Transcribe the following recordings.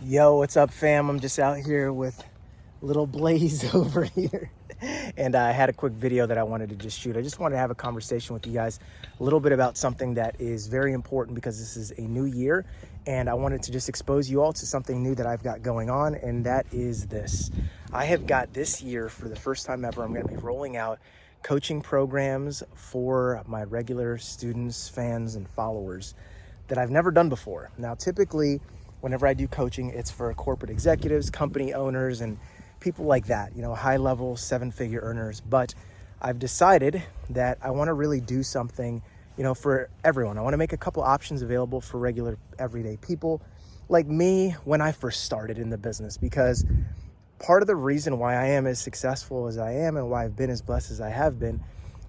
Yo, what's up, fam? I'm just out here with little Blaze over here. And I had a quick video that I wanted to just shoot. I just wanted to have a conversation with you guys a little bit about something that is very important because this is a new year. And I wanted to just expose you all to something new that I've got going on. And that is this. I have got this year, for the first time ever, I'm going to be rolling out coaching programs for my regular students, fans, and followers that I've never done before. Now, typically, whenever I do coaching, it's for corporate executives, company owners, and people like that, high-level seven-figure earners. But I've decided that I want to really do something, for everyone. I want to make a couple options available for regular, everyday people like me when I first started in the business, because part of the reason why I am as successful as I am and why I've been as blessed as I have been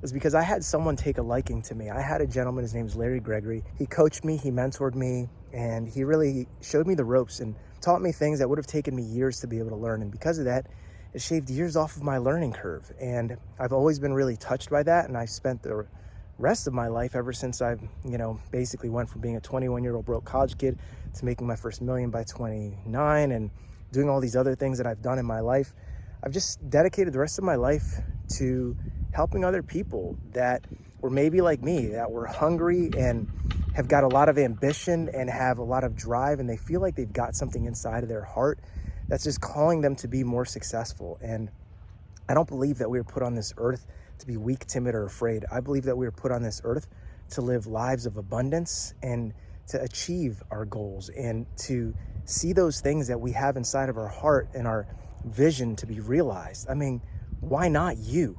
is because I had someone take a liking to me. I had a gentleman, his name's Larry Gregory. He coached me, he mentored me, and he really showed me the ropes and taught me things that would have taken me years to be able to learn. And because of that, it shaved years off of my learning curve. And I've always been really touched by that. And I've spent the rest of my life ever since I've, basically went from being a 21-year-old broke college kid to making my first million by 29 and doing all these other things that I've done in my life. I've just dedicated the rest of my life to helping other people that were maybe like me, that were hungry and have got a lot of ambition and have a lot of drive, and they feel like they've got something inside of their heart that's just calling them to be more successful. And I don't believe that we were put on this earth to be weak, timid, or afraid. I believe that we were put on this earth to live lives of abundance and to achieve our goals and to see those things that we have inside of our heart and our vision to be realized. I mean, why not you?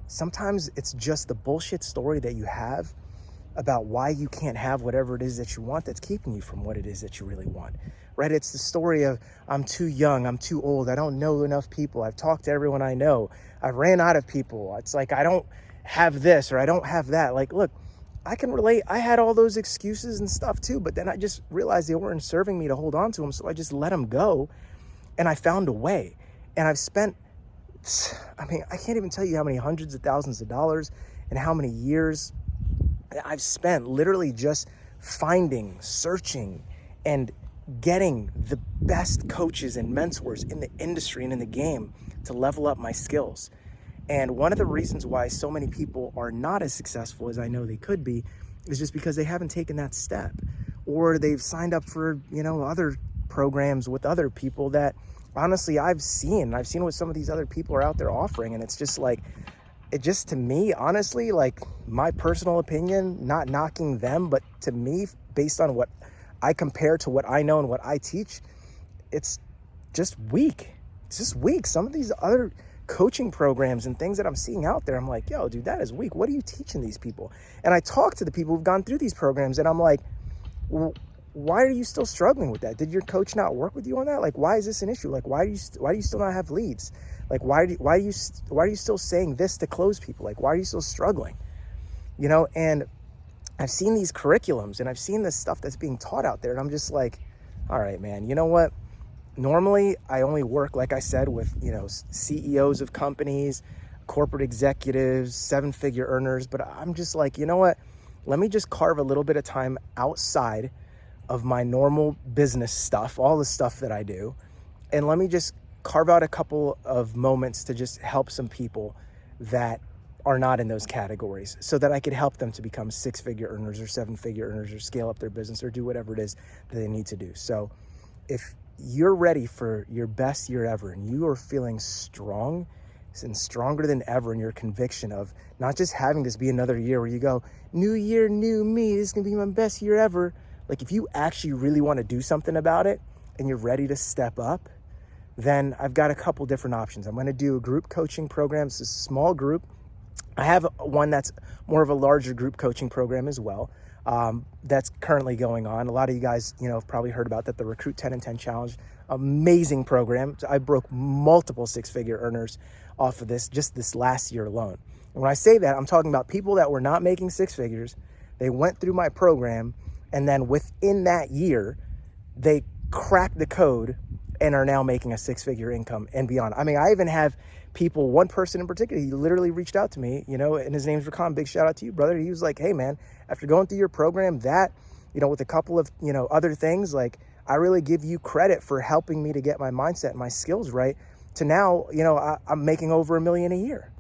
Sometimes it's just the bullshit story that you have about why you can't have whatever it is that you want that's keeping you from what it is that you really want, right? It's the story of, I'm too young, I'm too old, I don't know enough people, I've talked to everyone I know, I ran out of people, it's like I don't have this or I don't have that. Like, look, I can relate. I had all those excuses and stuff too, but then I just realized they weren't serving me to hold on to them, so I just let them go, and I found a way. And I've spent, I can't even tell you how many hundreds of thousands of dollars and how many years I've spent literally just finding, searching, and getting the best coaches and mentors in the industry and in the game to level up my skills. And one of the reasons why so many people are not as successful as I know they could be is just because they haven't taken that step, or they've signed up for, other programs with other people that honestly I've seen what some of these other people are out there offering. And it's just like, to me, honestly, like my personal opinion, not knocking them, but to me, based on what I compare to what I know and what I teach, it's just weak. It's just weak. Some of these other coaching programs and things that I'm seeing out there, I'm like, yo, dude, that is weak. What are you teaching these people? And I talk to the people who've gone through these programs, and I'm like, well, why are you still struggling with that? Did your coach not work with you on that? Like, why is this an issue? Like, why do you still not have leads? Like, why are you still saying this to close people? Like, why are you still struggling? And I've seen these curriculums and I've seen this stuff that's being taught out there, and I'm just like, all right, man, you know what? Normally I only work, like I said, with, CEOs of companies, corporate executives, seven-figure earners, but I'm just like, you know what? Let me just carve a little bit of time outside of my normal business stuff, all the stuff that I do, and let me just carve out a couple of moments to just help some people that are not in those categories, so that I could help them to become six-figure earners or seven-figure earners or scale up their business or do whatever it is that they need to do. So if you're ready for your best year ever and you are feeling strong and stronger than ever in your conviction of not just having this be another year where you go, new year, new me, this is gonna be my best year ever. Like, if you actually really want to do something about it and you're ready to step up, then I've got a couple different options. I'm going to do a group coaching program. It's a small group. I have one that's more of a larger group coaching program as well. That's currently going on. A lot of you guys, have probably heard about that, the Recruit 10 and 10 Challenge. Amazing program. I broke multiple six-figure earners off of this just this last year alone. And when I say that, I'm talking about people that were not making six figures. They went through my program, and then within that year, they cracked the code and are now making a six-figure income and beyond. I even have people, one person in particular, he literally reached out to me, and his name's Rakan. Big shout out to you, brother. He was like, hey man, after going through your program, that, with a couple of, other things, like I really give you credit for helping me to get my mindset and my skills right to now, I'm making over $1 million a year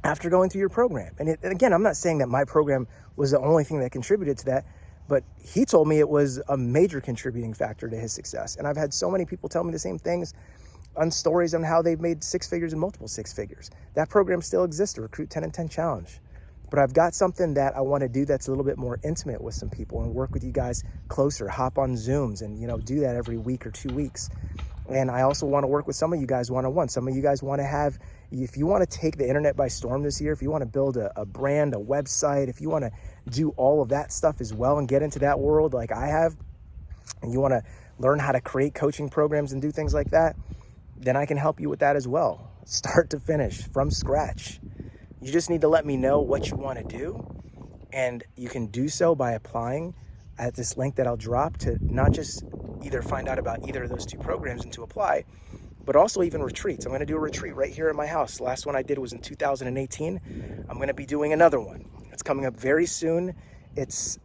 after going through your program. And again, I'm not saying that my program was the only thing that contributed to that, but he told me it was a major contributing factor to his success. And I've had so many people tell me the same things on stories on how they've made 6 figures and multiple 6 figures. That program still exists, the Recruit 10 and 10 Challenge. But I've got something that I want to do that's a little bit more intimate with some people and work with you guys closer, hop on Zooms and, do that every week or 2 weeks. And I also want to work with some of you guys one-on-one. Some of you guys want to have, if you want to take the internet by storm this year, if you want to build a brand, a website, if you want to do all of that stuff as well and get into that world like I have, and you want to learn how to create coaching programs and do things like that, then I can help you with that as well. Start to finish, from scratch. You just need to let me know what you want to do, and you can do so by applying at this link that I'll drop to not just either find out about either of those 2 programs and to apply, but also even retreats. I'm going to do a retreat right here at my house. The last one I did was in 2018. I'm going to be doing another one. It's coming up very soon. There's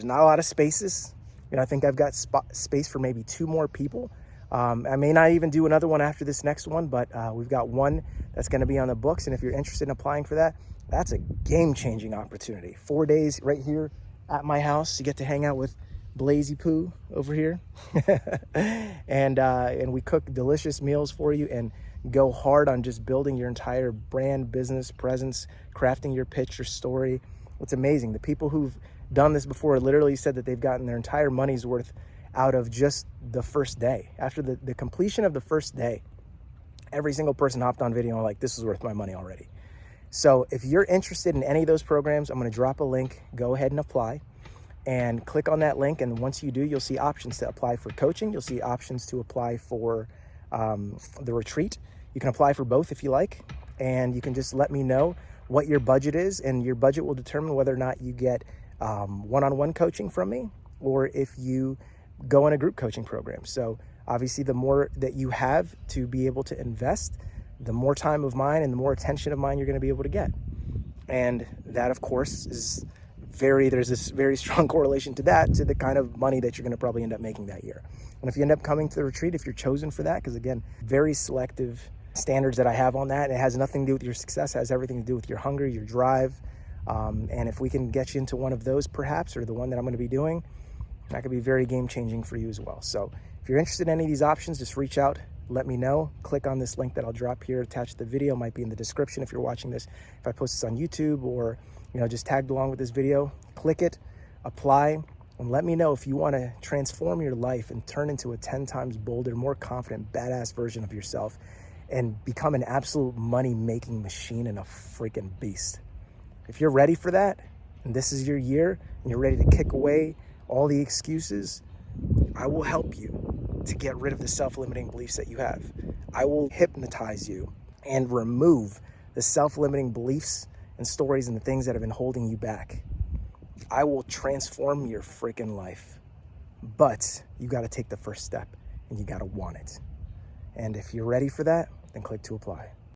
not a lot of spaces. I think I've got space for maybe 2 more people. I may not even do another one after this next one, but we've got one that's going to be on the books. And if you're interested in applying for that, that's a game-changing opportunity. 4 days right here at my house. You get to hang out with Blazy Poo over here. and we cook delicious meals for you and go hard on just building your entire brand, business, presence, crafting your pitch, your story. It's amazing. The people who've done this before literally said that they've gotten their entire money's worth out of just the first day. After the completion of the first day, every single person hopped on video and like, this is worth my money already. So if you're interested in any of those programs, I'm going to drop a link. Go ahead and apply and click on that link. And once you do, you'll see options to apply for coaching. You'll see options to apply for the retreat. You can apply for both if you like, and you can just let me know what your budget is, and your budget will determine whether or not you get one-on-one coaching from me or if you go in a group coaching program. So obviously the more that you have to be able to invest, the more time of mine and the more attention of mine you're going to be able to get. And that, of course, is there's this very strong correlation to the kind of money that you're going to probably end up making that year. And if you end up coming to the retreat, if you're chosen for that, because again, very selective standards that I have on that, it has nothing to do with your success, it has everything to do with your hunger, your drive. And if we can get you into one of those perhaps, or the one that I'm going to be doing, that could be very game-changing for you as well. So if you're interested in any of these options, just reach out, let me know. Click on this link that I'll drop here attached to the video. It might be in the description if you're watching this. If I post this on YouTube or just tagged along with this video, click it, apply, and let me know if you want to transform your life and turn into a 10 times bolder, more confident, badass version of yourself and become an absolute money-making machine and a freaking beast. If you're ready for that, and this is your year, and you're ready to kick away all the excuses, I will help you to get rid of the self-limiting beliefs that you have. I will hypnotize you and remove the self-limiting beliefs and stories and the things that have been holding you back. I will transform your freaking life. But you got to take the first step, and you got to want it. And if you're ready for that, then click to apply.